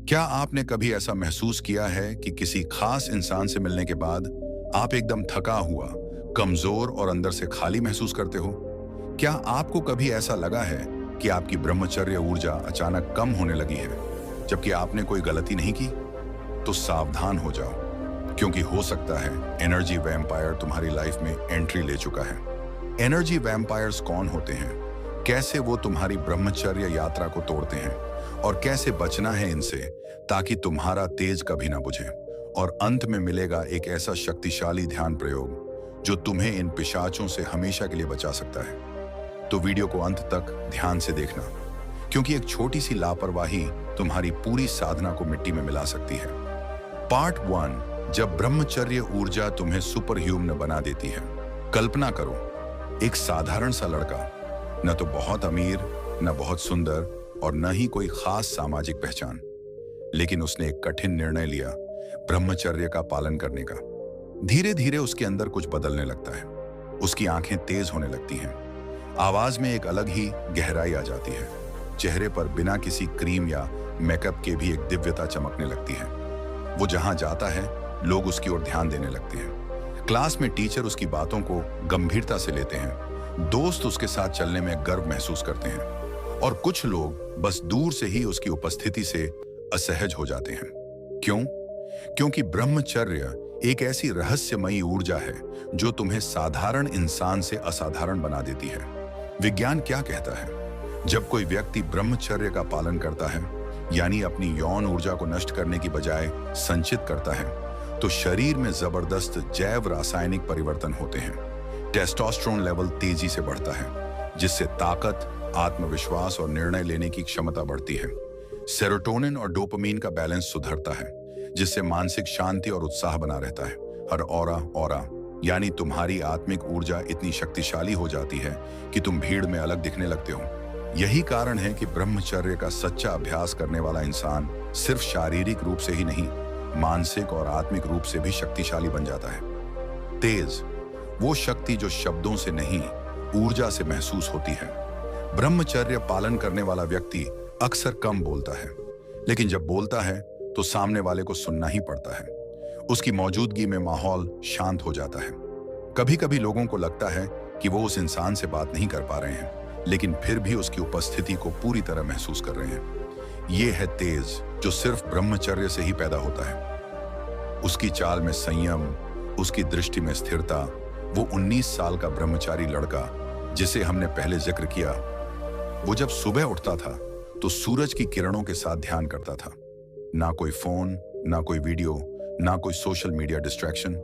क्या आपने कभी ऐसा महसूस किया है कि किसी खास इंसान से मिलने के बाद आप एकदम थका हुआ, कमजोर और अंदर से खाली महसूस करते हो? क्या आपको कभी ऐसा लगा है कि आपकी ब्रह्मचर्य ऊर्जा अचानक कम होने लगी है, जबकि आपने कोई गलती नहीं की? तो सावधान हो जाओ, क्योंकि हो सकता है एनर्जी वैम्पायर तुम्हारी लाइफ में एंट्री ले चुका है। एनर्जी वैम्पायर्स कौन होते हैं, कैसे वो तुम्हारी ब्रह्मचर्य यात्रा को तोड़ते हैं और कैसे बचना है इनसे ताकि तुम्हारा तेज कभी ना बुझे, और अंत में मिलेगा एक ऐसा शक्तिशाली ध्यान प्रयोग जो तुम्हें इन पिशाचों से हमेशा के लिए बचा सकता है। तो वीडियो को अंत तक ध्यान से देखना, क्योंकि एक छोटी सी लापरवाही तुम्हारी पूरी साधना को मिट्टी में मिला सकती है। पार्ट 1, जब ब्रह्मचर्य ऊर्जा तुम्हें सुपर ह्यूमन बना देती है। कल्पना करो, एक साधारण सा लड़का, न तो बहुत अमीर, न बहुत सुंदर और न ही कोई खास सामाजिक पहचान, लेकिन उसने एक कठिन निर्णय लिया, ब्रह्मचर्य का पालन करने का। धीरे धीरे उसके अंदर कुछ बदलने लगता है। उसकी आंखें तेज होने लगती हैं, आवाज में एक अलग ही गहराई आ जाती है, चेहरे पर बिना किसी क्रीम या मेकअप के भी एक दिव्यता चमकने लगती है। वो जहां जाता है, लोग उसकी ओर ध्यान देने लगते हैं। क्लास में टीचर उसकी बातों को गंभीरता से लेते हैं, दोस्त उसके साथ चलने में गर्व महसूस करते हैं, और कुछ लोग बस दूर से ही उसकी उपस्थिति से असहज हो जाते हैं। क्यों? क्योंकि ब्रह्मचर्य एक ऐसी रहस्यमयी ऊर्जा है जो तुम्हें साधारण इंसान से असाधारण बना देती है। विज्ञान क्या कहता है? जब कोई व्यक्ति ब्रह्मचर्य का पालन करता है, यानी अपनी यौन ऊर्जा को नष्ट करने की बजाय संचित करता है, तो शरीर में जबरदस्त जैव रासायनिक परिवर्तन होते हैं। टेस्टोस्टेरोन लेवल तेजी से बढ़ता है, जिससे ताकत, आत्मविश्वास और निर्णय लेने की क्षमता बढ़ती है। सेरोटोनिन और डोपामीन का बैलेंस सुधरता है, जिससे मानसिक शांति और उत्साह बना रहता है। और ऑरा यानी तुम्हारी आत्मिक ऊर्जा इतनी शक्तिशाली हो जाती है कि तुम भीड़ में अलग दिखने लगते हो। यही कारण है कि ब्रह्मचर्य का सच्चा अभ्यास करने वाला इंसान सिर्फ शारीरिक रूप से ही नहीं, मानसिक और आत्मिक रूप से भी शक्तिशाली बन जाता है। तेज, वो शक्ति जो शब्दों से नहीं, ऊर्जा से महसूस होती है। ब्रह्मचर्य पालन करने वाला व्यक्ति अक्सर कम बोलता है, लेकिन जब बोलता है तो सामने वाले को सुनना ही पड़ता है। उसकी मौजूदगी में माहौल शांत हो जाता है। कभी कभी लोगों को लगता है कि वो उस इंसान से बात नहीं कर पा रहे हैं, लेकिन फिर भी उसकी उपस्थिति को पूरी तरह महसूस कर रहे हैं। ये है तेज, जो सिर्फ ब्रह्मचर्य से ही पैदा होता है। उसकी चाल में संयम, उसकी दृष्टि में स्थिरता। वो 19 साल का ब्रह्मचारी लड़का जिसे हमने पहले जिक्र किया, वो जब सुबह उठता था तो सूरज की किरणों के साथ ध्यान करता था। ना कोई फोन, ना कोई वीडियो, ना कोई सोशल मीडिया डिस्ट्रैक्शन।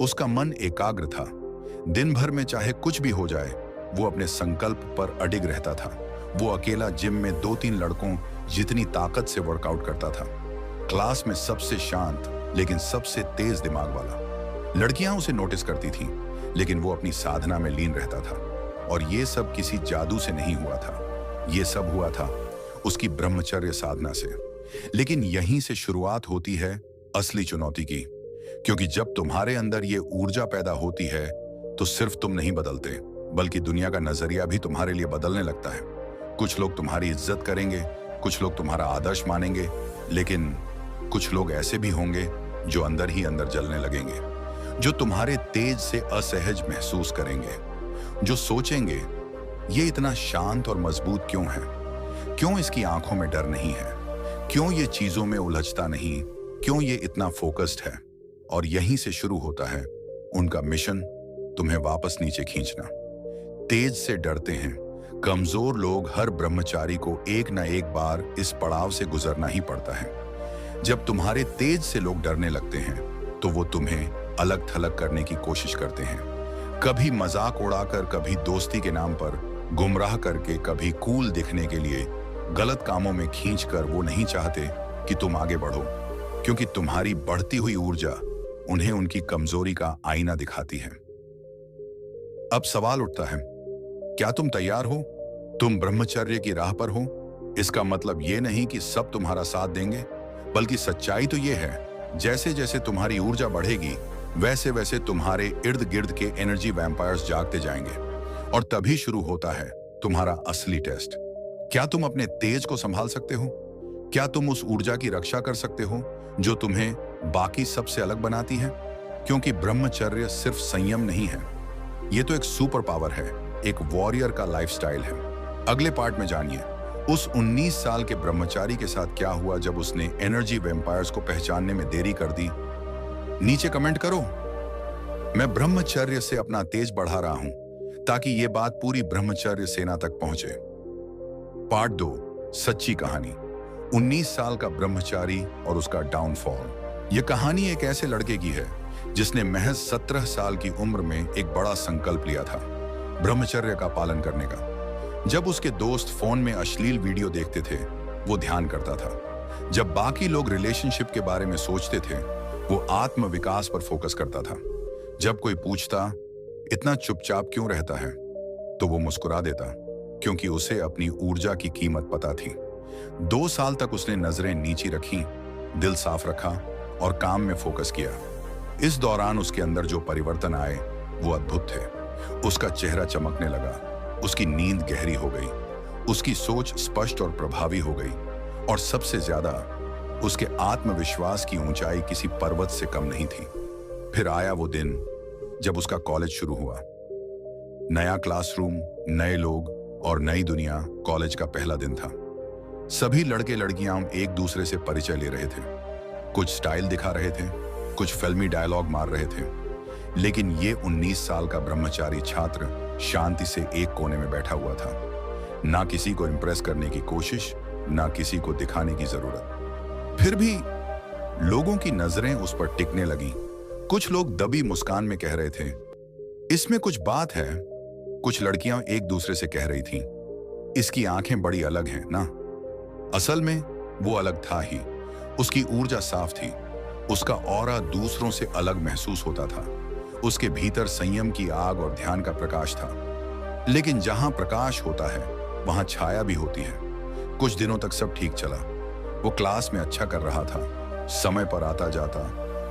उसका मन एकाग्र था। दिन भर में चाहे कुछ भी हो जाए, वो अपने संकल्प पर अडिग रहता था। वो अकेला जिम में 2-3 लड़कों जितनी ताकत से वर्कआउट करता था। क्लास में सबसे शांत लेकिन सबसे तेज दिमाग वाला। लड़कियां उसे नोटिस करती थीं, लेकिन वो अपनी साधना में लीन रहता था। और ये सब किसी जादू से नहीं हुआ था, ये सब हुआ था उसकी ब्रह्मचर्य साधना से। लेकिन यहीं से शुरुआत होती है असली चुनौती की, क्योंकि जब तुम्हारे अंदर ये ऊर्जा पैदा होती है तो सिर्फ तुम नहीं बदलते, बल्कि दुनिया का नजरिया भी तुम्हारे लिए बदलने लगता है। कुछ लोग तुम्हारी इज्जत करेंगे, कुछ लोग तुम्हारा आदर्श मानेंगे, लेकिन कुछ लोग ऐसे भी होंगे जो अंदर ही अंदर जलने लगेंगे, जो तुम्हारे तेज से असहज महसूस करेंगे, जो सोचेंगे ये इतना शांत और मजबूत क्यों है, क्यों इसकी आंखों में डर नहीं है, क्यों ये चीजों में उलझता नहीं, क्यों ये इतना फोकस्ड है। और यहीं से शुरू होता है उनका मिशन, तुम्हें वापस नीचे खींचना। तेज से डरते हैं कमजोर लोग। हर ब्रह्मचारी को एक न एक बार इस पड़ाव से गुजरना ही पड़ता है। जब तुम्हारे तेज से लोग डरने लगते हैं तो वो तुम्हें अलग थलग करने की कोशिश करते हैं, कभी मजाक उड़ाकर, कभी दोस्ती के नाम पर गुमराह करके, कभी कूल दिखने के लिए गलत कामों में खींचकर। वो नहीं चाहते कि तुम आगे बढ़ो, क्योंकि तुम्हारी बढ़ती हुई ऊर्जा उन्हें उनकी कमजोरी का आईना दिखाती है। अब सवाल उठता है, क्या तुम तैयार हो? तुम ब्रह्मचर्य की राह पर हो? इसका मतलब ये नहीं कि सब तुम्हारा साथ देंगे, बल्कि सच्चाई तो ये है, जैसे जैसे तुम्हारी ऊर्जा बढ़ेगी, वैसे वैसे तुम्हारे इर्द गिर्द के एनर्जी वैम्पायर्स जागते जाएंगे। और तभी शुरू होता है तुम्हारा असली टेस्ट। क्या तुम अपने तेज को संभाल सकते हो? क्या तुम उस ऊर्जा की रक्षा कर सकते हो जो तुम्हें बाकी सबसे अलग बनाती है? क्योंकि ब्रह्मचर्य सिर्फ संयम नहीं है, ये तो एक सुपर पावर है, एक वॉरियर का लाइफस्टाइल है। अगले पार्ट में जानिए उस 19 साल के ब्रह्मचारी के साथ क्या हुआ जब उसने एनर्जी वैम्पायर्स को पहचानने में देरी कर दी। नीचे कमेंट करो। मैं ब्रह्मचर्य से अपना तेज बढ़ा रहा हूं ताकि ये बात पूरी ब्रह्मचर्य सेना तक पहुंचे। पार्ट 2, सच्ची कहानी। 19 साल का ब्रह्मचारी और उसका डाउनफॉल। यह कहानी एक ऐसे लड़के की है जिसने महज 17 साल की उम्र में एक बड़ा संकल्प लिया था, ब्रह्मचर्य का पालन करने का। जब उसके दोस्त फोन में अश्लील वीडियो देखते थे, वो ध्यान करता था। जब बाकी लोग रिलेशनशिप के बारे में सोचते थे, वो आत्म विकास पर फोकस करता था। जब कोई पूछता इतना चुपचाप क्यों रहता है, तो वो मुस्कुरा देता, क्योंकि उसे अपनी ऊर्जा की कीमत पता थी। 2 साल तक उसने नजरें नीची रखी, दिल साफ रखा और काम में फोकस किया। इस दौरान उसके अंदर जो परिवर्तन आए वो अद्भुत थे। उसका चेहरा चमकने लगा, उसकी नींद गहरी हो गई, उसकी सोच स्पष्ट और प्रभावी हो गई, और सबसे ज्यादा उसके आत्मविश्वास की ऊंचाई किसी पर्वत से कम नहीं थी। फिर आया वो दिन जब उसका कॉलेज शुरू हुआ। नया क्लासरूम, नए लोग और नई दुनिया। कॉलेज का पहला दिन था। सभी लड़के लड़कियां एक दूसरे से परिचय ले रहे थे, कुछ स्टाइल दिखा रहे थे, कुछ फिल्मी डायलॉग मार रहे थे। लेकिन ये 19 साल का ब्रह्मचारी छात्र शांति से एक कोने में बैठा हुआ था। ना किसी को इंप्रेस करने की कोशिश, ना किसी को दिखाने की जरूरत। फिर भी लोगों की नजरें उस पर टिकने लगी। कुछ लोग दबी मुस्कान में कह रहे थे, इसमें कुछ बात है। कुछ लड़कियां एक दूसरे से कह रही थीं, इसकी आंखें बड़ी अलग हैं ना। असल में वो अलग था ही। उसकी ऊर्जा साफ थी, उसका ऑरा दूसरों से अलग महसूस होता था। उसके भीतर संयम की आग और ध्यान का प्रकाश था। लेकिन जहां प्रकाश होता है वहां छाया भी होती है। कुछ दिनों तक सब ठीक चला। वो क्लास में अच्छा कर रहा था, समय पर आता जाता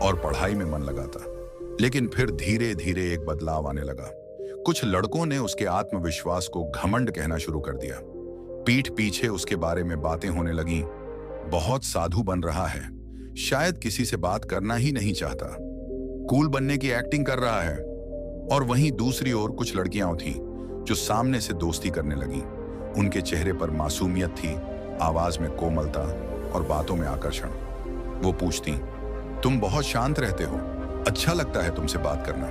और पढ़ाई में मन लगाता। लेकिन फिर धीरे धीरे एक बदलाव आने लगा। कुछ लड़कों ने उसके आत्मविश्वास को घमंड कहना शुरू कर दिया। पीठ पीछे उसके बारे में बातें होने लगीं, बहुत साधु बन रहा है, शायद किसी से बात करना ही नहीं चाहता, कूल बनने की एक्टिंग कर रहा है। और वहीं दूसरी ओर कुछ लड़कियां थीं जो सामने से दोस्ती करने लगीं। उनके चेहरे पर मासूमियत थी, आवाज में कोमलता और बातों में आकर्षण। वो पूछती, तुम बहुत शांत रहते हो, अच्छा लगता है तुमसे बात करना।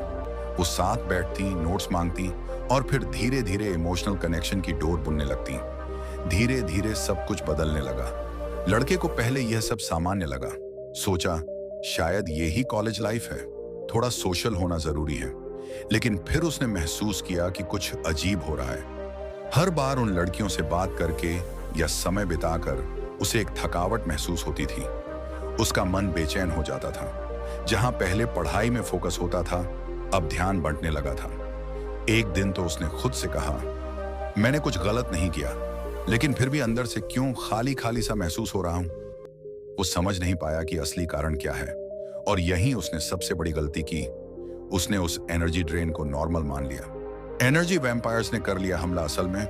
वो साथ बैठती, नोट्स मांगती और फिर धीरे धीरे इमोशनल कनेक्शन की डोर बुनने लगती। धीरे धीरे सब कुछ बदलने लगा। लड़के को पहले यह सब सामान्य लगा। सोचा शायद यही कॉलेज लाइफ है, थोड़ा सोशल होना जरूरी है। लेकिन फिर उसने महसूस किया कि कुछ अजीब हो रहा है। हर बार उन लड़कियों से बात करके या समय बिताकर उसे एक थकावट महसूस होती थी। उसका मन बेचैन हो जाता था। जहां पहले पढ़ाई में फोकस होता था, अब ध्यान बंटने लगा था। एक दिन तो उसने खुद से कहा, मैंने कुछ गलत नहीं किया, लेकिन फिर भी अंदर से क्यों खाली खाली सा महसूस हो रहा हूं। वो समझ नहीं पाया कि असली कारण क्या है, और यहीं उसने सबसे बड़ी गलती की। उसने उस एनर्जी ड्रेन को नॉर्मल मान लिया। एनर्जी वैम्पायर्स ने कर लिया हमला। असल में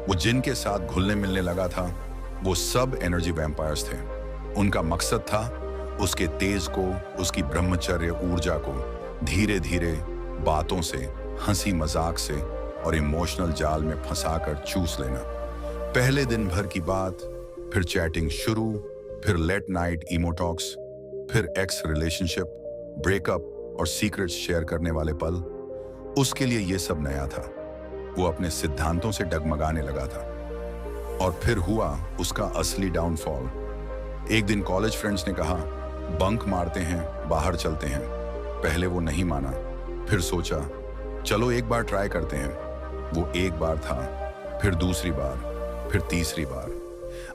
वो जिनके साथ घुलने मिलने लगा था, वो सब एनर्जी वैम्पायर्स थे। उनका मकसद था उसके तेज को, उसकी ब्रह्मचर्य ऊर्जा को धीरे धीरे बातों से, हंसी मजाक से और इमोशनल जाल में फंसाकर चूस लेना। पहले दिन भर की बात, फिर चैटिंग शुरू, फिर लेट नाइट इमोटॉक्स, फिर एक्स रिलेशनशिप, ब्रेकअप और सीक्रेट्स शेयर करने वाले पल। उसके लिए यह सब नया था। वो अपने सिद्धांतों से डगमगाने लगा था। और फिर हुआ उसका असली डाउनफॉल। एक दिन कॉलेज फ्रेंड्स ने कहा, बंक मारते हैं, बाहर चलते हैं। पहले वो नहीं माना, फिर सोचा चलो एक बार ट्राई करते हैं। वो एक बार था, फिर दूसरी बार, फिर तीसरी बार।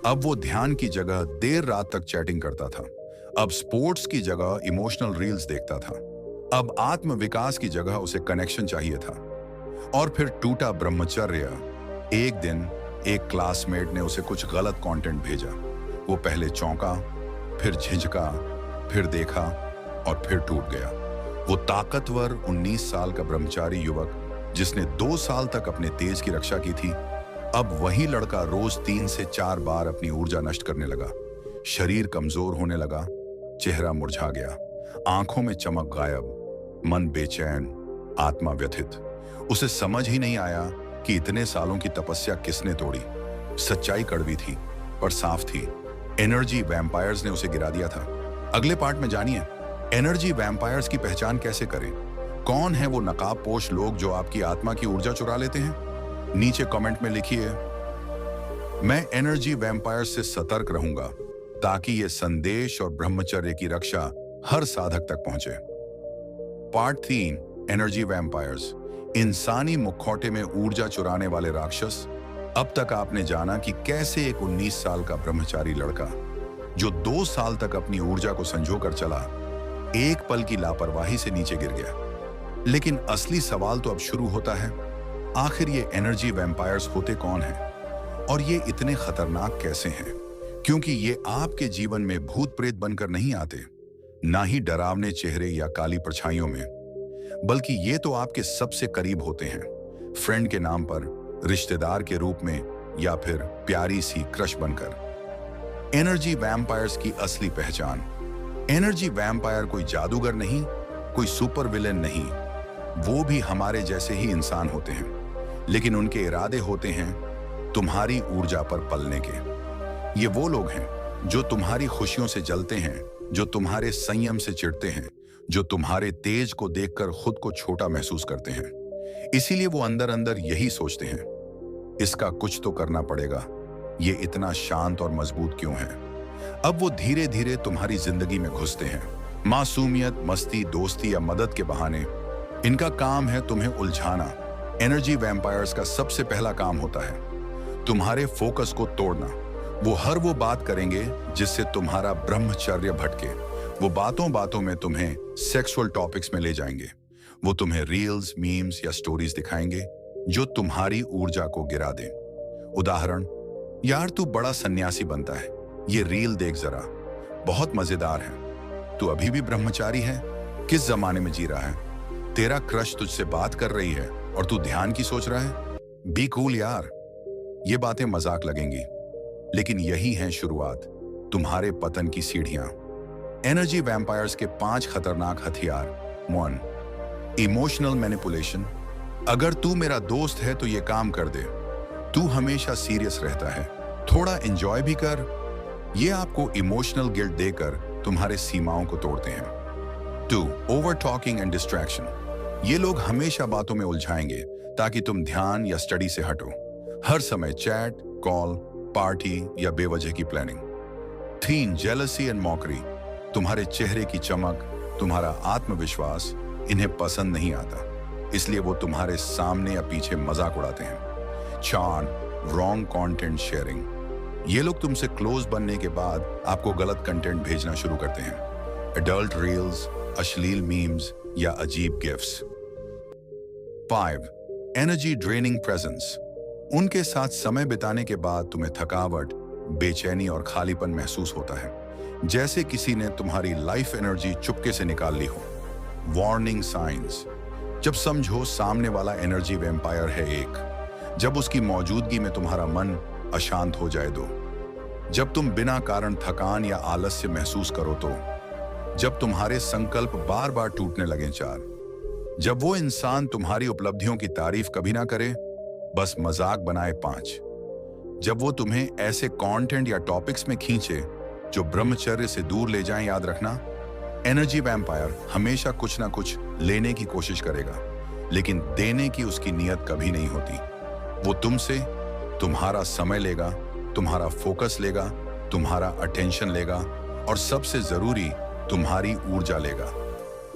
अब वो ध्यान की जगह देर रात तक चैटिंग करता था। अब स्पोर्ट्स की जगह इमोशनल रील्स देखता था। अब आत्म विकास की जगह उसे कनेक्शन चाहिए था। और फिर टूटा ब्रह्मचर्य। एक दिन एक क्लासमेट ने उसे कुछ गलत कंटेंट भेजा। वो पहले चौंका, फिर झिझका, फिर देखा और फिर टूट गया। वो ताकतवर 19 साल का ब्रह्मचारी युवक जिसने 2 साल तक अपने तेज की रक्षा की थी, अब वही लड़का रोज 3 से 4 बार अपनी ऊर्जा नष्ट करने लगा। शरीर कमजोर होने लगा, चेहरा मुरझा गया, आंखों में चमक गायब, मन बेचैन, आत्मा व्यथित। उसे समझ ही नहीं आया कि इतने सालों की तपस्या किसने तोड़ी। सच्चाई कड़वी थी पर साफ थी। एनर्जी वैम्पायर्स ने उसे गिरा दिया था। अगले पार्ट में जानिए एनर्जी वैम्पायर्स की पहचान कैसे करें। कौन है वो नकाबपोश लोग जो आपकी आत्मा की ऊर्जा चुरा लेते हैं? नीचे कमेंट में लिखिए। मैं एनर्जी वैम्पायर्स से सतर्क रहूंगा ताकि ये संदेश और ब्रह्मचर्य की रक्षा हर साधक तक पहुंचे। पार्ट 3, एनर्जी वैम्पायर्स, इंसानी मुखौटे में ऊर्जा चुराने वाले राक्षस। अब तक आपने जाना कि कैसे एक 19 साल का ब्रह्मचारी लड़का जो 2 साल तक अपनी ऊर्जा को संजोकर चला, एक पल की लापरवाही से नीचे गिर गया। लेकिन असली सवाल तो अब शुरू होता है, आखिर ये एनर्जी वैम्पायर्स होते कौन हैं और ये इतने खतरनाक कैसे हैं? क्योंकि ये आपके जीवन में भूत प्रेत बनकर नहीं आते, ना ही डरावने चेहरे या काली परछाइयों में, बल्कि ये तो आपके सबसे करीब होते हैं, फ्रेंड के नाम पर, रिश्तेदार के रूप में, या फिर प्यारी सी क्रश बनकर। एनर्जी वैम्पायर्स की असली पहचान। एनर्जी वैम्पायर कोई जादूगर नहीं, कोई सुपर विलेन नहीं, वो भी हमारे जैसे ही इंसान होते हैं, लेकिन उनके इरादे होते हैं तुम्हारी ऊर्जा पर पलने के। ये वो लोग हैं जो तुम्हारी खुशियों से जलते हैं, जो तुम्हारे संयम से चिढ़ते हैं, जो तुम्हारे तेज को देखकर खुद को छोटा महसूस करते हैं। इसीलिए वो अंदर अंदर यही सोचते हैं, इसका कुछ तो करना पड़ेगा, ये इतना शांत और मजबूत क्यों है। अब वो धीरे धीरे तुम्हारी जिंदगी में घुसते हैं, मासूमियत, मस्ती, दोस्ती या मदद के बहाने। इनका काम है तुम्हें उलझाना। एनर्जी वैम्पायर्स का सबसे पहला काम होता है तुम्हारे फोकस को तोड़ना। वो हर वो बात करेंगे जिससे तुम्हारा ब्रह्मचर्य भटके। वो बातों बातों में तुम्हें सेक्सुअल टॉपिक्स में ले जाएंगे। वो तुम्हें रील्स, मीम्स या स्टोरीज दिखाएंगे जो तुम्हारी ऊर्जा को गिरा दें। उदाहरण, यार तू बड़ा सन्यासी बनता है, ये रील देख जरा, बहुत मजेदार है। तू अभी भी ब्रह्मचारी है, किस जमाने में जी रहा है? तेरा क्रश तुझसे बात कर रही है और तू ध्यान की सोच रहा है? बी कूल यार। ये बातें मजाक लगेंगी, लेकिन यही है शुरुआत तुम्हारे पतन की सीढ़ियां। एनर्जी वैम्पायर्स के 5 खतरनाक हथियार। 1, इमोशनल मैनिपुलेशन। अगर तू मेरा दोस्त है तो ये काम कर दे, तू हमेशा सीरियस रहता है, थोड़ा एंजॉय भी कर। ये आपको इमोशनल गिल्ट देकर तुम्हारे सीमाओं को तोड़ते हैं। 2, ओवर टॉकिंग एंड डिस्ट्रैक्शन। ये लोग हमेशा बातों में उलझाएंगे ताकि तुम ध्यान या स्टडी से हटो। हर समय चैट, कॉल, पार्टी या बेवजह की प्लानिंग। 3, jealousy and mockery. तुम्हारे चेहरे की चमक, तुम्हारा आत्मविश्वास इन्हें पसंद नहीं आता, इसलिए वो तुम्हारे सामने या पीछे मजाक उड़ाते हैं। 4, रॉन्ग कंटेंट शेयरिंग। ये लोग तुमसे क्लोज बनने के बाद आपको गलत कंटेंट भेजना शुरू करते हैं। एडल्ट रील्स, अश्लील मीम्स या अजीब गिफ्ट्स। 5, energy draining presence. उनके साथ समय बिताने के बाद तुम्हें थकावट, बेचैनी और खालीपन महसूस होता है, जैसे किसी ने तुम्हारी लाइफ एनर्जी चुपके से निकाल ली हो। Warning science. जब समझो सामने वाला एनर्जी वैम्पायर है एक, जब उसकी मौजूदगी में तुम्हारा मन अशांत हो जाए, 2, जब तुम बिना कारण थकान या आलस्य महसूस करो, तो जब तुम्हारे संकल्प बार बार टूटने लगे, 4, जब वो इंसान तुम्हारी उपलब्धियों की तारीफ कभी ना करे, बस मजाक बनाए, 5, जब वो तुम्हें ऐसे कंटेंट या टॉपिक्स में खींचे जो ब्रह्मचर्य से दूर ले जाएं। याद रखना, एनर्जी वैम्पायर हमेशा कुछ ना कुछ लेने की कोशिश करेगा, लेकिन देने की उसकी नीयत कभी नहीं होती। वो तुमसे तुम्हारा समय लेगा, तुम्हारा फोकस लेगा, तुम्हारा अटेंशन लेगा और सबसे जरूरी तुम्हारी ऊर्जा लेगा।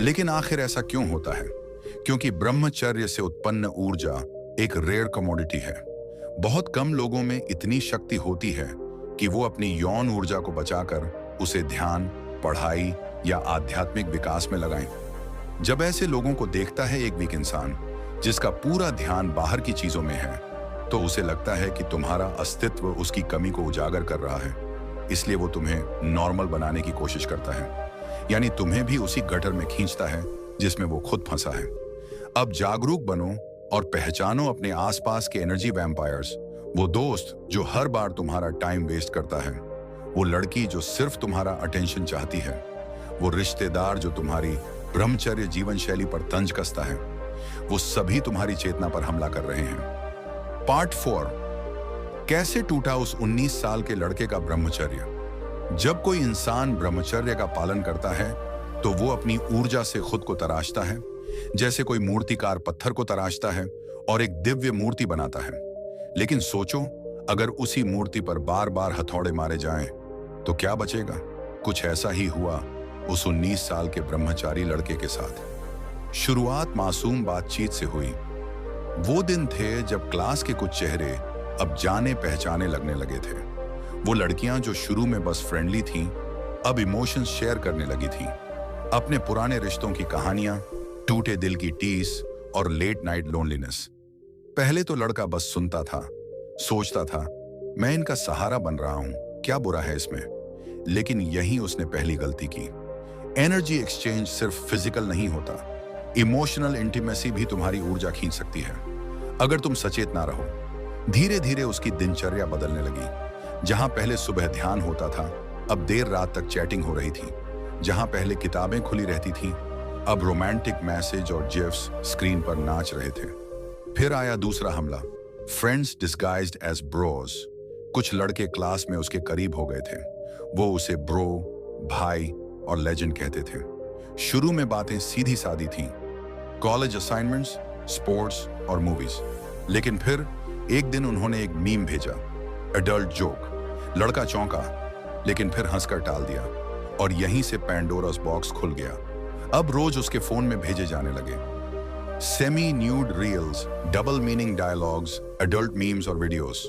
लेकिन आखिर ऐसा क्यों होता है? क्योंकि ब्रह्मचर्य से उत्पन्न ऊर्जा एक रेयर कमोडिटी है। बहुत कम लोगों में इतनी शक्ति होती है कि वो अपनी यौन ऊर्जा को बचाकर उसे ध्यान, पढ़ाई या आध्यात्मिक विकास में लगाएं। जब ऐसे लोगों को देखता है एक वीक इंसान जिसका पूरा ध्यान बाहर की चीजों में है, तो उसे लगता है कि तुम्हारा अस्तित्व उसकी कमी को उजागर कर रहा है, इसलिए वो तुम्हें नॉर्मल बनाने की कोशिश करता है, यानी तुम्हें भी उसी गटर में खींचता है जिसमें वो खुद फंसा है। अब जागरूक बनो और पहचानो अपने आसपास के एनर्जी वैम्पायर्स, वो दोस्त जो हर बार तुम्हारा टाइम वेस्ट करता है, वो लड़की जो सिर्फ तुम्हारा अटेंशन चाहती है, वो रिश्तेदार जो तुम्हारी ब्रह्मचर्य जीवन शैली पर तंज कसता है, वो सभी तुम्हारी चेतना पर हमला कर रहे हैं। पार्ट 4, कैसे टूटा उस 19 साल के लड़के का ब्रह्मचर्य। जब कोई इंसान ब्रह्मचर्य का पालन करता है तो वो अपनी ऊर्जा से खुद को तराशता है, जैसे कोई मूर्तिकार पत्थर को तराशता है और एक दिव्य मूर्ति बनाता है। लेकिन सोचो, अगर उसी मूर्ति पर बार बार हथौड़े मारे जाएं तो क्या बचेगा? कुछ ऐसा ही हुआ उस 19 साल के ब्रह्मचारी लड़के के साथ। शुरुआत मासूम बातचीत से हुई। वो दिन थे जब क्लास के कुछ चेहरे अब जाने पहचाने लगने लगे थे। वो लड़कियां जो शुरू में बस फ्रेंडली थीं, अब इमोशंस शेयर करने लगी थीं। अपने पुराने रिश्तों की कहानियां, टूटे दिल की टीस और लेट नाइट लोनलीनेस। पहले तो लड़का बस सुनता था, सोचता था मैं इनका सहारा बन रहा हूं, क्या बुरा है इसमें। लेकिन यही उसने पहली गलती की। एनर्जी एक्सचेंज सिर्फ फिजिकल नहीं होता, इमोशनल इंटीमेसी भी तुम्हारी ऊर्जा खींच सकती है अगर तुम सचेत ना रहो। धीरे धीरे उसकी दिनचर्या बदलने लगी। जहां पहले सुबह ध्यान होता था, अब देर रात तक चैटिंग हो रही थी। जहां पहले किताबें खुली रहती थीं, अब रोमांटिक मैसेज और जिफ्स स्क्रीन पर नाच रहे थे। फिर आया दूसरा हमला, फ्रेंड्स डिस्गाइज्ड एज ब्रोज। कुछ लड़के क्लास में उसके करीब हो गए थे। वो उसे ब्रो, भाई और लेजेंड कहते थे। शुरू में बातें सीधी सादी थीं, कॉलेज असाइनमेंट्स, स्पोर्ट्स और मूवीज। लेकिन फिर एक दिन उन्होंने एक मीम भेजा, एडल्ट जोक। लड़का चौंका, लेकिन फिर हंसकर टाल दिया और यहीं से पैंडोरास बॉक्स खुल गया। अब रोज उसके फोन में भेजे जाने लगे semi nude reels, double meaning dialogues, adult memes और वीडियोस।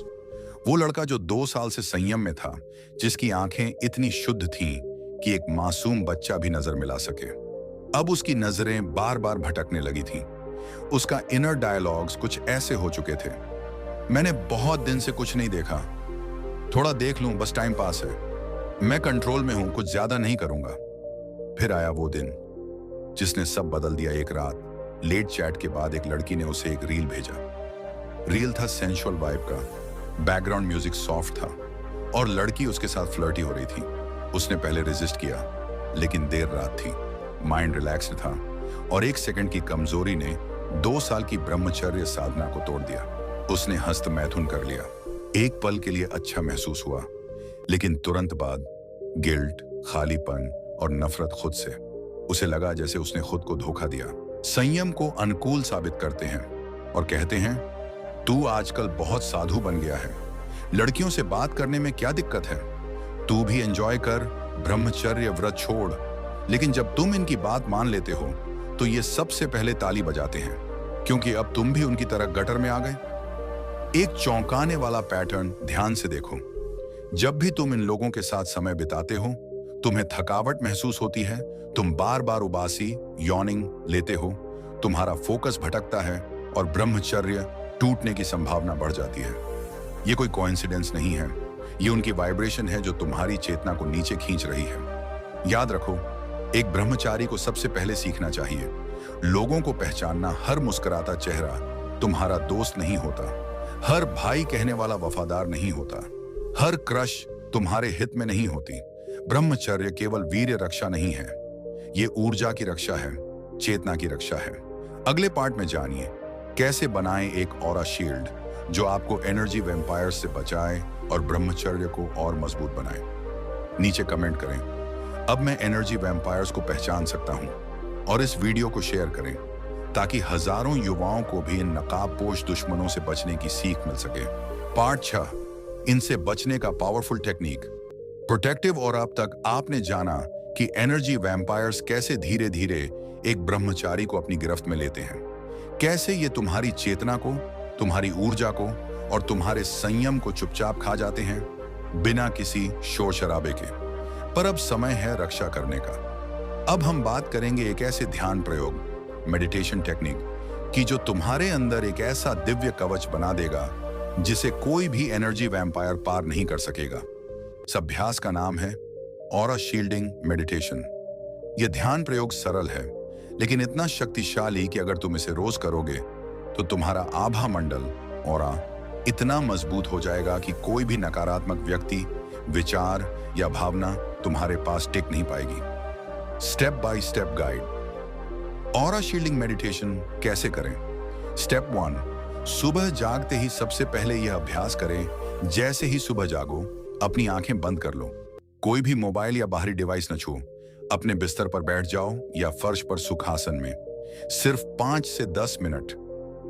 वो लड़का जो 2 साल से संयम में था, जिसकी आंखें इतनी शुद्ध थीं कि एक मासूम बच्चा भी नजर मिला सके, अब उसकी नजरें बार बार भटकने लगी थीं। उसका इनर डायलॉग्स कुछ ऐसे हो चुके थे, मैंने बहुत दिन से कुछ नहीं देखा, थोड़ा देख लूं, बस टाइम पास है, मैं कंट्रोल में हूं, कुछ ज्यादा नहीं करूंगा। फिर आया वो दिन जिसने सब बदल दिया। एक रात लेट चैट के बाद एक लड़की ने उसे एक रील भेजा। रील था सेंसुअल वाइब का, बैकग्राउंड म्यूजिक सॉफ्ट था और लड़की उसके साथ फ्लर्टी हो रही थी। उसने पहले रेजिस्ट किया, लेकिन देर रात थी, माइंड रिलैक्स्ड था और 1 सेकंड की कमजोरी ने 2 साल की ब्रह्मचर्य साधना को तोड़ दिया। उसने हस्त मैथुन कर लिया। एक पल के लिए अच्छा महसूस हुआ, लेकिन तुरंत बाद गिल्ट, खालीपन और नफरत खुद से। उसे लगा जैसे उसने खुद को धोखा दिया। संयम को अनुकूल साबित करते हैं और कहते हैं, तू आजकल बहुत साधु बन गया है, लड़कियों से बात करने में क्या दिक्कत है, तू भी एंजॉय कर, ब्रह्मचर्य व्रत छोड़। लेकिन जब तुम इनकी बात मान लेते हो तो ये सबसे पहले ताली बजाते हैं, क्योंकि अब तुम भी उनकी तरह गटर में आ गए। एक चौंकाने वाला पैटर्न ध्यान से देखो। जब भी तुम इन लोगों के साथ समय बिताते हो, तुम्हें थकावट महसूस होती है, तुम बार बार उबासी, यॉर्निंग लेते हो, तुम्हारा फोकस भटकता है और ब्रह्मचर्य टूटने की संभावना बढ़ जाती है। ये कोई कोइंसिडेंस नहीं है, ये उनकी वाइब्रेशन है जो तुम्हारी चेतना को नीचे खींच रही है। याद रखो, एक ब्रह्मचारी को सबसे पहले सीखना चाहिए, लोगों को पहचानना। हर मुस्कुराता चेहरा तुम्हारा दोस्त नहीं होता, हर भाई कहने वाला वफादार नहीं होता, हर क्रश तुम्हारे हित में नहीं होती। ब्रह्मचर्य केवल वीर्य रक्षा नहीं है, ये ऊर्जा की रक्षा है, चेतना की रक्षा है। अगले पार्ट में जानिए कैसे बनाएं एक ऑरा शील्ड जो आपको एनर्जी वैम्पायर्स से बचाए और ब्रह्मचर्य को और मजबूत बनाए। नीचे कमेंट करें, अब मैं एनर्जी वैम्पायर्स को पहचान सकता हूं, और इस वीडियो को शेयर करें ताकि हजारों युवाओं को भी इन नकाबपोश दुश्मनों से बचने की सीख मिल सके। पार्ट 6, इनसे बचने का पावरफुल टेक्निक, प्रोटेक्टिव। और अब तक आपने जाना कि एनर्जी वैम्पायर्स कैसे धीरे धीरे एक ब्रह्मचारी को अपनी गिरफ्त में लेते हैं, कैसे ये तुम्हारी चेतना को, तुम्हारी ऊर्जा को और तुम्हारे संयम को चुपचाप खा जाते हैं बिना किसी शोर शराबे के। पर अब समय है रक्षा करने का। अब हम बात करेंगे एक ऐसे ध्यान प्रयोग, मेडिटेशन टेक्निक की जो तुम्हारे अंदर एक ऐसा दिव्य कवच बना देगा जिसे कोई भी एनर्जी वैम्पायर पार नहीं कर सकेगा। इस अभ्यास का नाम है ऑरा शील्डिंग मेडिटेशन। यह ध्यान प्रयोग सरल है, लेकिन इतना शक्तिशाली कि अगर तुम इसे रोज करोगे तो तुम्हारा आभा मंडल, ऑरा, इतना मजबूत हो जाएगा कि कोई भी नकारात्मक व्यक्ति विचार या भावना तुम्हारे पास टिक नहीं पाएगी। Step by step guide. Aura shielding meditation कैसे करें? स्टेप 1, सुबह जागते ही सबसे पहले यह अभ्यास करें। जैसे ही सुबह जागो, अपनी आंखें बंद कर लो। कोई भी मोबाइल या बाहरी डिवाइस न छुओ। अपने बिस्तर पर बैठ जाओ या फर्श पर सुखासन में। सिर्फ 5 से 10 मिनट,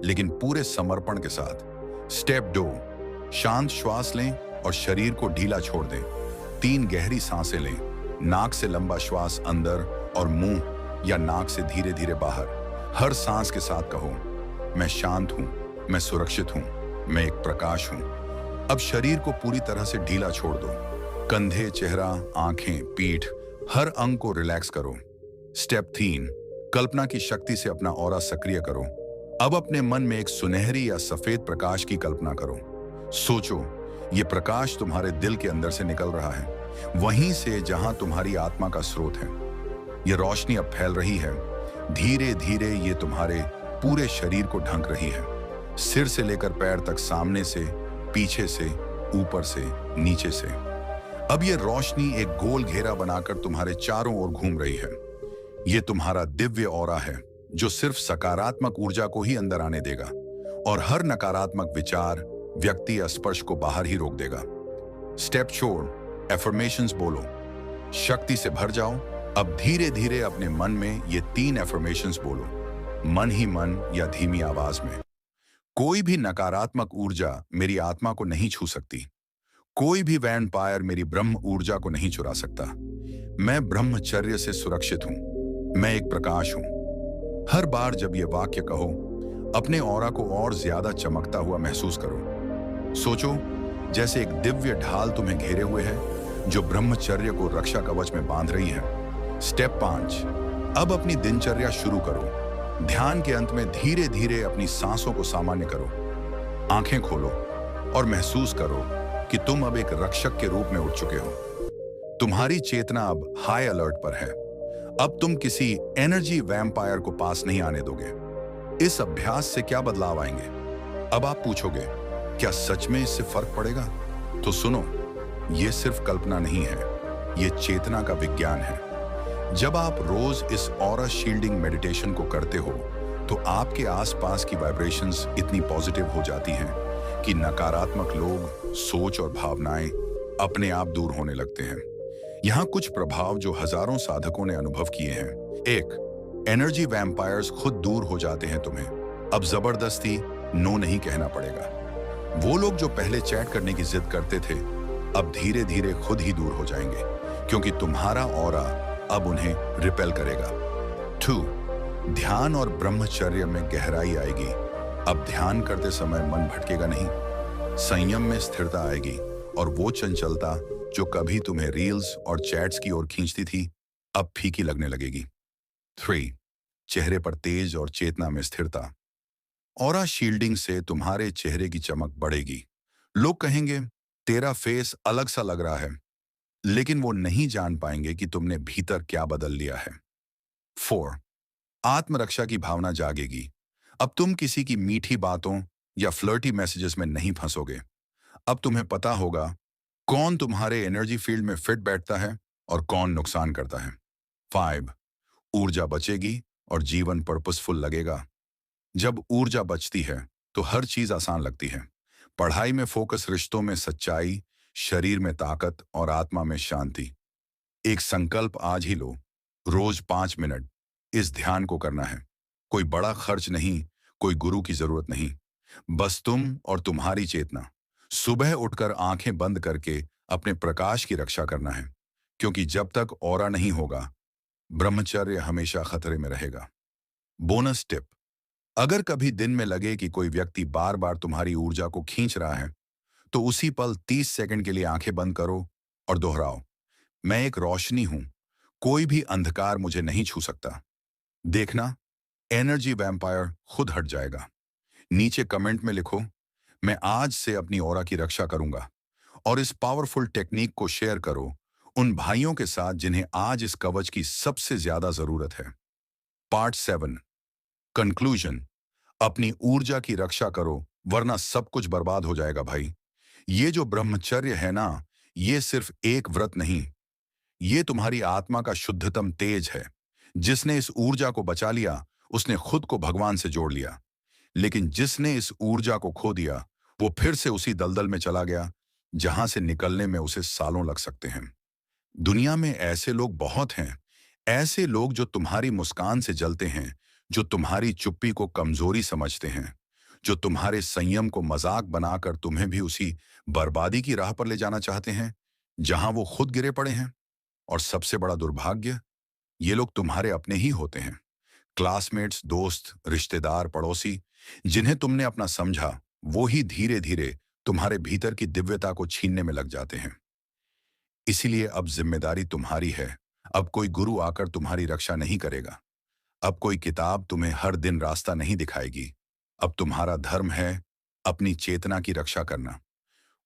लेकिन पूरे समर्पण के साथ। स्टेप 2, शांत श्वास लें और शरीर को ढीला छोड़ दें। 3 गहरी सांसें लें। नाक से लंबा श्वास अंदर और मुंह या नाक से धीरे धीरे बाहर। हर सांस के साथ कहो, मैं शांत हूं, मैं सुरक्षित हूं, मैं एक प्रकाश हूं। अब शरीर को पूरी तरह से ढीला छोड़ दो। कंधे, चेहरा, आंखें, पीठ, हर अंग को रिलैक्स करो। स्टेप 3, कल्पना की शक्ति से अपना ऑरा सक्रिय करो। अब अपने मन में एक सुनहरी या सफेद प्रकाश की कल्पना करो। सोचो, ये प्रकाश तुम्हारे दिल के अंदर से निकल रहा है, वहीं से जहां तुम्हारी आत्मा का स्रोत है। ये रोशनी अब फैल रही है। धीरे धीरे ये तुम्हारे पूरे शरीर को ढक रही है। सिर से लेकर पैर तक, सामने से, पीछे से, ऊपर से, नीचे से। अब ये रोशनी एक गोल घेरा बनाकर तुम्हारे चारों ओर घूम रही है। ये तुम्हारा दिव्य ऑरा है, जो सिर्फ सकारात्मक ऊर्जा को ही अंदर आने देगा और हर नकारात्मक विचार, व्यक्ति या स्पर्श को बाहर ही रोक देगा। स्टेप 4, एफर्मेशंस बोलो। शक्ति से भर जाओ। अब धीरे धीरे अपने मन में ये 3 एफर्मेशंस बोलो, मन ही मन या धीमी आवाज में। कोई भी नकारात्मक ऊर्जा मेरी आत्मा को नहीं छू सकती। कोई भी वैम्पायर मेरी ब्रह्म ऊर्जा को नहीं चुरा सकता। मैं ब्रह्मचर्य से सुरक्षित हूं। मैं एक प्रकाश हूं। हर बार जब ये वाक्य कहो, अपने ऑरा को और ज्यादा चमकता हुआ महसूस करो। सोचो, जैसे एक दिव्य ढाल तुम्हें घेरे हुए है, जो ब्रह्मचर्य को रक्षा कवच में बांध रही है। स्टेप 5, अब अपनी दिनचर्या शुरू करो। ध्यान के अंत में धीरे धीरे अपनी सांसों को सामान्य करो। आंखें खोलो और महसूस करो कि तुम अब एक रक्षक के रूप में उठ चुके हो। तुम्हारी चेतना अब हाई अलर्ट पर है। अब तुम किसी एनर्जी वैम्पायर को पास नहीं आने दोगे। इस अभ्यास से क्या बदलाव आएंगे? अब आप पूछोगे, क्या सच में इससे फर्क पड़ेगा? तो सुनो, यह सिर्फ कल्पना नहीं है, यह चेतना का विज्ञान है। जब आप रोज इस ऑरा शील्डिंग मेडिटेशन को करते हो, तो आपके आसपास की वाइब्रेशंस इतनी पॉजिटिव हो जाती हैं कि नकारात्मक लोग, सोच और भावनाएं अपने आप दूर होने लगते हैं। यहाँ कुछ प्रभाव जो हजारों साधकों ने अनुभव किए हैं। 1, एनर्जी वैम्पायर्स खुद दूर हो जाते हैं तुम्हें। अब जबरदस्ती नो नहीं कहना पड़ेगा। वो लोग जो पहले चैट करने की जिद करते थे, अब धीरे धीरे खुद ही दूर हो जाएंगे, क्योंकि तुम्हारा ऑरा अब उन्हें रिपेल करेगा। 2, ध्यान और ब्रह्मचर्य में गहराई आएगी। अब ध्यान करते समय मन भटकेगा नहीं। संयम में स्थिरता आएगी और वो चंचलता जो कभी तुम्हें रील्स और चैट्स की ओर खींचती थी, अब फीकी लगने लगेगी। 3, चेहरे पर तेज और चेतना में स्थिरता। ऑरा शील्डिंग से तुम्हारे चेहरे की चमक बढ़ेगी। लोग कहेंगे, तेरा फेस अलग सा लग रहा है, लेकिन वो नहीं जान पाएंगे कि तुमने भीतर क्या बदल लिया है। 4, आत्मरक्षा की भावना जागेगी। अब तुम किसी की मीठी बातों या फ्लर्टी मैसेजेस में नहीं फंसोगे। अब तुम्हें पता होगा कौन तुम्हारे एनर्जी फील्ड में फिट बैठता है और कौन नुकसान करता है। 5, ऊर्जा बचेगी और जीवन पर्पसफुल लगेगा। जब ऊर्जा बचती है तो हर चीज आसान लगती है। पढ़ाई में फोकस, रिश्तों में सच्चाई, शरीर में ताकत और आत्मा में शांति। एक संकल्प आज ही लो, रोज 5 मिनट इस ध्यान को करना है। कोई बड़ा खर्च नहीं, कोई गुरु की जरूरत नहीं, बस तुम और तुम्हारी चेतना। सुबह उठकर आंखें बंद करके अपने प्रकाश की रक्षा करना है, क्योंकि जब तक ऑरा नहीं होगा, ब्रह्मचर्य हमेशा खतरे में रहेगा। बोनस टिप, अगर कभी दिन में लगे कि कोई व्यक्ति बार बार तुम्हारी ऊर्जा को खींच रहा है, तो उसी पल 30 सेकंड के लिए आंखें बंद करो और दोहराओ, मैं एक रोशनी हूं, कोई भी अंधकार मुझे नहीं छू सकता। देखना, एनर्जी वैम्पायर खुद हट जाएगा। नीचे कमेंट में लिखो, मैं आज से अपनी ऑरा की रक्षा करूंगा, और इस पावरफुल टेक्निक को शेयर करो उन भाइयों के साथ जिन्हें आज इस कवच की सबसे ज्यादा जरूरत है। Part 7, conclusion. अपनी ऊर्जा की रक्षा करो, वरना सब कुछ बर्बाद हो जाएगा भाई। ये जो ब्रह्मचर्य है ना, ये सिर्फ एक व्रत नहीं, ये तुम्हारी आत्मा का शुद्धतम तेज है। जिसने इस ऊर्जा को बचा लिया, उसने खुद को भगवान से जोड़ लिया। लेकिन जिसने इस ऊर्जा को खो दिया, वो फिर से उसी दलदल में चला गया, जहां से निकलने में उसे सालों लग सकते हैं। दुनिया में ऐसे लोग बहुत हैं, ऐसे लोग जो तुम्हारी मुस्कान से जलते हैं, जो तुम्हारी चुप्पी को कमजोरी समझते हैं, जो तुम्हारे संयम को मजाक बनाकर तुम्हें भी उसी बर्बादी की राह पर ले जाना चाहते हैं, जहां वो खुद गिरे पड़े हैं। और सबसे बड़ा दुर्भाग्य, ये लोग तुम्हारे अपने ही होते हैं। क्लासमेट्स, दोस्त, रिश्तेदार, पड़ोसी, जिन्हें तुमने अपना समझा, वो ही धीरे धीरे तुम्हारे भीतर की दिव्यता को छीनने में लग जाते हैं। इसीलिए अब जिम्मेदारी तुम्हारी है। अब कोई गुरु आकर तुम्हारी रक्षा नहीं करेगा। अब कोई किताब तुम्हें हर दिन रास्ता नहीं दिखाएगी। अब तुम्हारा धर्म है अपनी चेतना की रक्षा करना।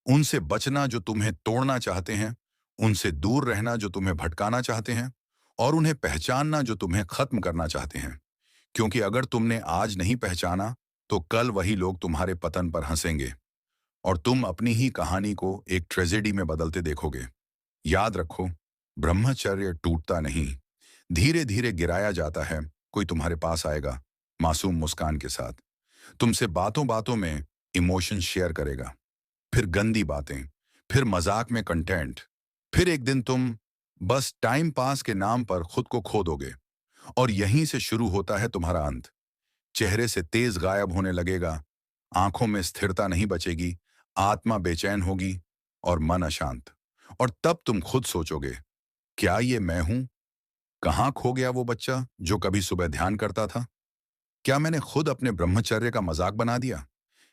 उनसे बचना जो तुम्हें तोड़ना चाहते हैं, उनसे दूर रहना जो तुम्हें भटकाना चाहते हैं, और उन्हें पहचानना जो तुम्हें खत्म करना चाहते हैं। क्योंकि अगर तुमने आज नहीं पहचाना, तो कल वही लोग तुम्हारे पतन पर हंसेंगे और तुम अपनी ही कहानी को एक ट्रेजेडी में बदलते देखोगे। याद रखो, ब्रह्मचर्य टूटता नहीं, धीरे धीरे गिराया जाता है। कोई तुम्हारे पास आएगा मासूम मुस्कान के साथ, तुमसे बातों बातों में इमोशन शेयर करेगा, फिर गंदी बातें, फिर मजाक में कंटेंट, फिर एक दिन तुम बस टाइम पास के नाम पर खुद को खो दोगे। और यहीं से शुरू होता है तुम्हारा अंत। चेहरे से तेज गायब होने लगेगा, आंखों में स्थिरता नहीं बचेगी, आत्मा बेचैन होगी और मन अशांत। और तब तुम खुद सोचोगे, क्या ये मैं हूं? कहां खो गया वो बच्चा जो कभी सुबह ध्यान करता था? क्या मैंने खुद अपने ब्रह्मचर्य का मजाक बना दिया?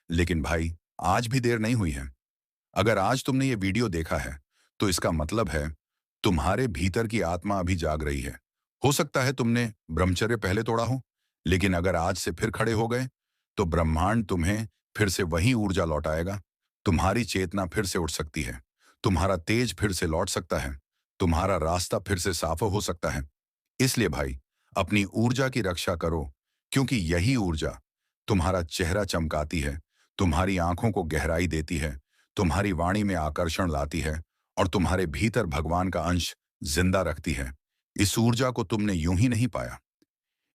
लेकिन भाई, आज भी देर नहीं हुई है। अगर आज तुमने ये वीडियो देखा है, तो इसका मतलब है तुम्हारे भीतर की आत्मा अभी जाग रही है। हो सकता है तुमने ब्रह्मचर्य पहले तोड़ा हो, लेकिन अगर आज से फिर खड़े हो गए, तो ब्रह्मांड तुम्हें फिर से वही ऊर्जा लौटाएगा। तुम्हारी चेतना फिर से उठ सकती है, तुम्हारा तेज फिर से लौट सकता है, तुम्हारा रास्ता फिर से साफ हो सकता है। इसलिए भाई, अपनी ऊर्जा की रक्षा करो, क्योंकि यही ऊर्जा तुम्हारा चेहरा चमकाती है, तुम्हारी आंखों को गहराई देती है, तुम्हारी वाणी में आकर्षण लाती है और तुम्हारे भीतर भगवान का अंश जिंदा रखती है। इस ऊर्जा को तुमने यूं ही नहीं पाया।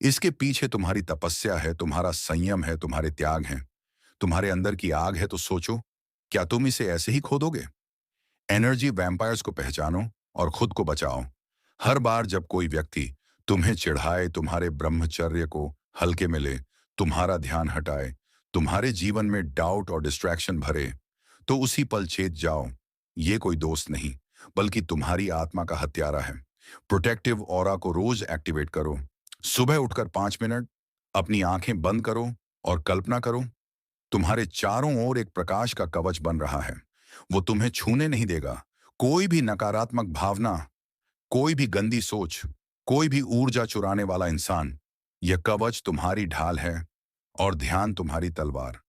इसके पीछे तुम्हारी तपस्या है, तुम्हारा संयम है, तुम्हारे त्याग हैं, तुम्हारे अंदर की आग है। तो सोचो, क्या तुम इसे ऐसे ही खो दोगे? एनर्जी वैम्पायर्स को पहचानो और खुद को बचाओ। हर बार जब कोई व्यक्ति तुम्हें चिढ़ाए, तुम्हारे ब्रह्मचर्य को हल्के में ले, तुम्हारा ध्यान हटाए, तुम्हारे जीवन में डाउट और डिस्ट्रैक्शन भरे, तो उसी पल चेत जाओ, ये कोई दोस्त नहीं, बल्कि तुम्हारी आत्मा का हत्यारा है। प्रोटेक्टिव ऑरा को रोज एक्टिवेट करो। सुबह उठकर 5 मिनट अपनी आंखें बंद करो और कल्पना करो, तुम्हारे चारों ओर एक प्रकाश का कवच बन रहा है। वो तुम्हें छूने नहीं देगा। कोई भी नकारात्मक भावना, कोई भी गंदी सोच, कोई भी ऊर्जा चुराने वाला इंसान, यह कवच तुम्हारी ढाल है और ध्यान तुम्हारी तलवार।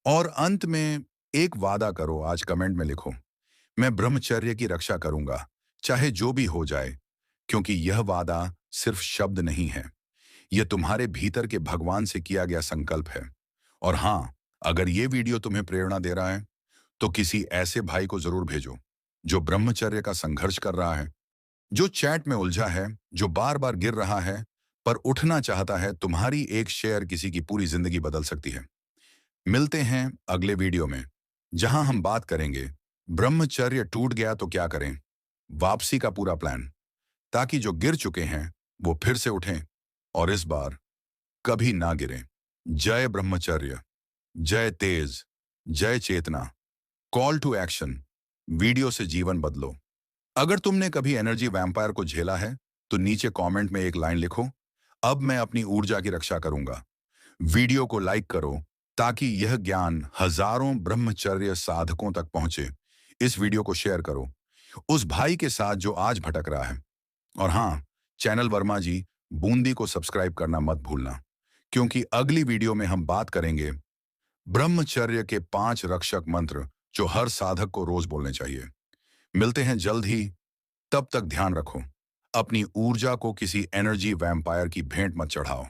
और अंत में एक वादा करो, आज कमेंट में लिखो, मैं ब्रह्मचर्य की रक्षा करूंगा, चाहे जो भी हो जाए। क्योंकि यह वादा सिर्फ शब्द नहीं है, यह तुम्हारे भीतर के भगवान से किया गया संकल्प है। और हाँ, अगर ये वीडियो तुम्हें प्रेरणा दे रहा है, तो किसी ऐसे भाई को जरूर भेजो जो ब्रह्मचर्य का संघर्ष कर रहा है, जो चैट में उलझा है, जो बार बार गिर रहा है पर उठना चाहता है। तुम्हारी एक शेयर किसी की पूरी जिंदगी बदल सकती है। मिलते हैं अगले वीडियो में, जहां हम बात करेंगे ब्रह्मचर्य टूट गया तो क्या करें, वापसी का पूरा प्लान, ताकि जो गिर चुके हैं वो फिर से उठें और इस बार कभी ना गिरें। जय ब्रह्मचर्य, जय तेज, जय चेतना। कॉल टू एक्शन, वीडियो से जीवन बदलो। अगर तुमने कभी एनर्जी वैम्पायर को झेला है, तो नीचे कमेंट में एक लाइन लिखो, अब मैं अपनी ऊर्जा की रक्षा करूंगा। वीडियो को लाइक करो ताकि यह ज्ञान हजारों ब्रह्मचर्य साधकों तक पहुंचे। इस वीडियो को शेयर करो उस भाई के साथ जो आज भटक रहा है। और हाँ, चैनल वर्मा जी बूंदी को सब्सक्राइब करना मत भूलना, क्योंकि अगली वीडियो में हम बात करेंगे ब्रह्मचर्य के 5 रक्षक मंत्र जो हर साधक को रोज बोलने चाहिए। मिलते हैं जल्द ही, तब तक ध्यान रखो, अपनी ऊर्जा को किसी एनर्जी वैम्पायर की भेंट मत चढ़ाओ।